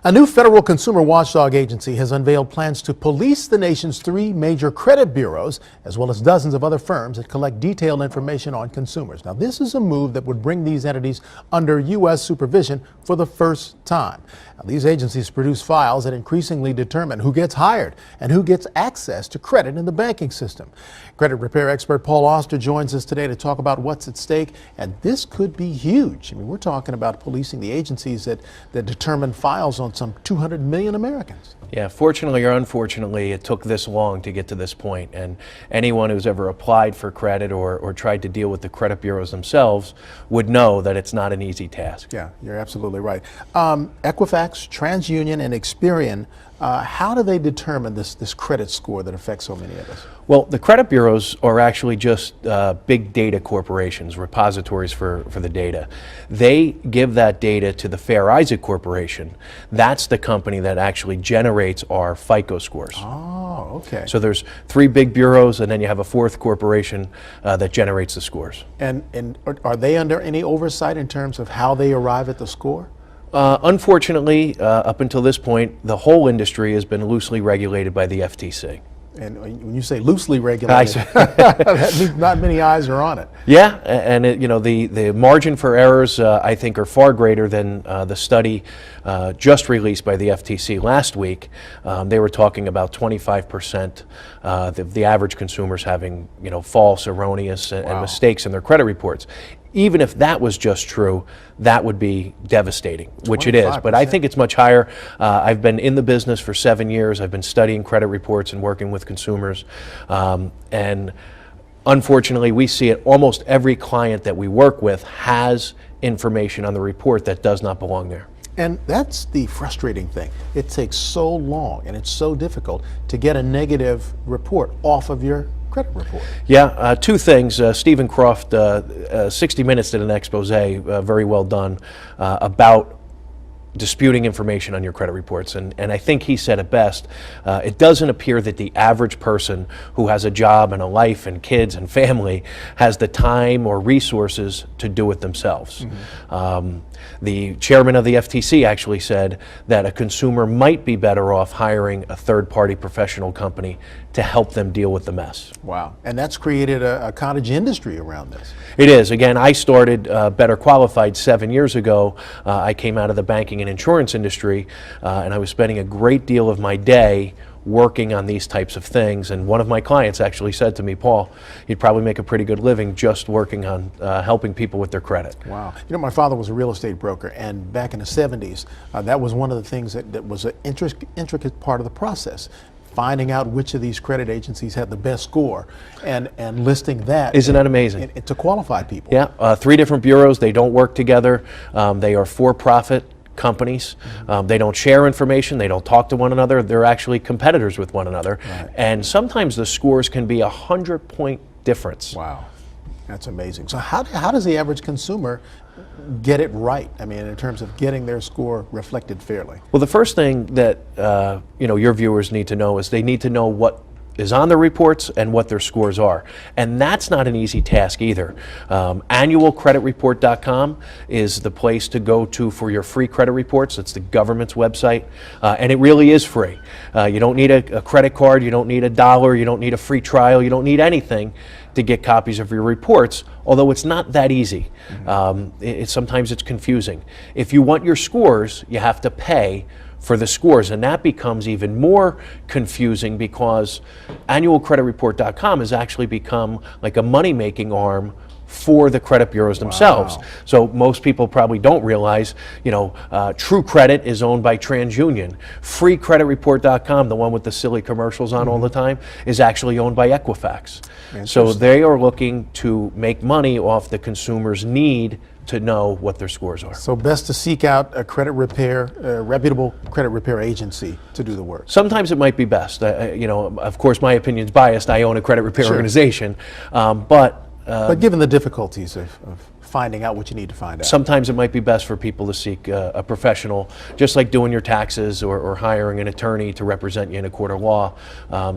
A new federal consumer watchdog agency has unveiled plans to police the nation's 3 major credit bureaus, as well as dozens of other firms that collect detailed information on consumers. Now, this is a move that would bring these entities under U.S. supervision for the first time. Now, these agencies produce files that increasingly determine who gets hired and who gets access to credit in the banking system. Credit repair expert Paul Auster joins us today to talk about what's at stake, and this could be huge. I mean, we're talking about policing the agencies that determine files on some 200 million Americans. Yeah, fortunately or unfortunately, it took this long to get to this point, and anyone who's ever applied for credit or tried to deal with the credit bureaus themselves would know that it's not an easy task. Yeah, you're absolutely right. Equifax, TransUnion, and Experian, how do they determine this credit score that affects so many of us? Well, the credit bureaus are actually just big data corporations, repositories for the data. They give that data to the Fair Isaac Corporation. That's the company that actually generates our FICO scores. Oh, okay. So there's 3 big bureaus, and then you have a 4th corporation that generates the scores. And are they under any oversight in terms of how they arrive at the score? Unfortunately, up until this point, the whole industry has been loosely regulated by the FTC. And when you say loosely regulated, that means not many eyes are on it. Yeah, and the margin for errors, I think, are far greater than the study just released by the FTC last week. They were talking about 25% the average consumers having false, erroneous, and mistakes in their credit reports. Even if that was just true, that would be devastating, which it is. But I think it's much higher. I've been in the business for 7 years. I've been studying credit reports and working with consumers. And unfortunately, we see it. Almost every client that we work with has information on the report that does not belong there. And that's the frustrating thing. It takes so long and it's so difficult to get a negative report off of your credit report. Yeah, 2 things. Stephen Croft, 60 Minutes did an expose, very well done, about disputing information on your credit reports. And I think he said it best. It doesn't appear that the average person who has a job and a life and kids and family has the time or resources to do it themselves. Mm-hmm. The chairman of the FTC actually said that a consumer might be better off hiring a third-party professional company to help them deal with the mess. Wow. And that's created a cottage industry around this. It is. Again, I started Better Qualified 7 years ago. I came out of the banking and insurance industry, and I was spending a great deal of my day working on these types of things. And one of my clients actually said to me, Paul, you'd probably make a pretty good living just working on helping people with their credit. Wow. My father was a real estate broker, and back in the 70s, that was one of the things that was an intricate part of the process. Finding out which of these credit agencies had the best score and listing that. Isn't that amazing? To qualify people. Yeah, 3 different bureaus. They don't work together. They are for-profit companies. Mm-hmm. They don't share information. They don't talk to one another. They're actually competitors with one another. Right. And sometimes the scores can be 100-point difference. Wow, that's amazing. So how does the average consumer get it right? I mean, in terms of getting their score reflected fairly. Well, the first thing that your viewers need to know is they need to know what is on their reports and what their scores are. And that's not an easy task either. Annualcreditreport.com is the place to go to for your free credit reports. It's the government's website, and it really is free. You don't need a credit card, you don't need $1, you don't need a free trial, you don't need anything to get copies of your reports, although it's not that easy. Mm-hmm. Sometimes it's confusing. If you want your scores, you have to pay for the scores, and that becomes even more confusing because annualcreditreport.com has actually become like a money-making arm for the credit bureaus themselves. Wow. So most people probably don't realize, True Credit is owned by TransUnion. FreeCreditReport.com, the one with the silly commercials on all the time, is actually owned by Equifax. So they are looking to make money off the consumer's need to know what their scores are. So best to seek out a credit repair, reputable credit repair agency to do the work. Sometimes it might be best. Of course, my opinion's biased. I own a credit repair organization, but given the difficulties of finding out what you need to find out. Sometimes it might be best for people to seek a professional, just like doing your taxes or hiring an attorney to represent you in a court of law.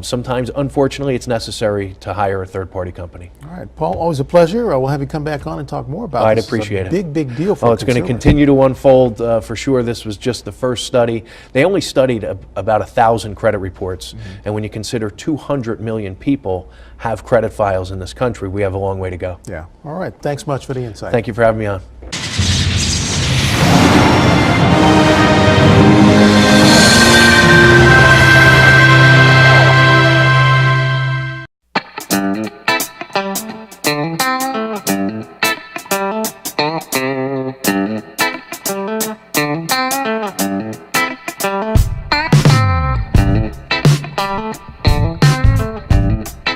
Sometimes, unfortunately, it's necessary to hire a third-party company. All right, Paul, always a pleasure. We'll have you come back on and talk more about I'd this. appreciate It's a it. big deal for Oh, it's going to consumers. continue to unfold for sure. This was just the first study. They only studied about 1,000 credit reports, and when you consider 200 million people have credit files in this country, we have a long way to go. Yeah. All right. Thanks much for the insight. Thank you for having me on.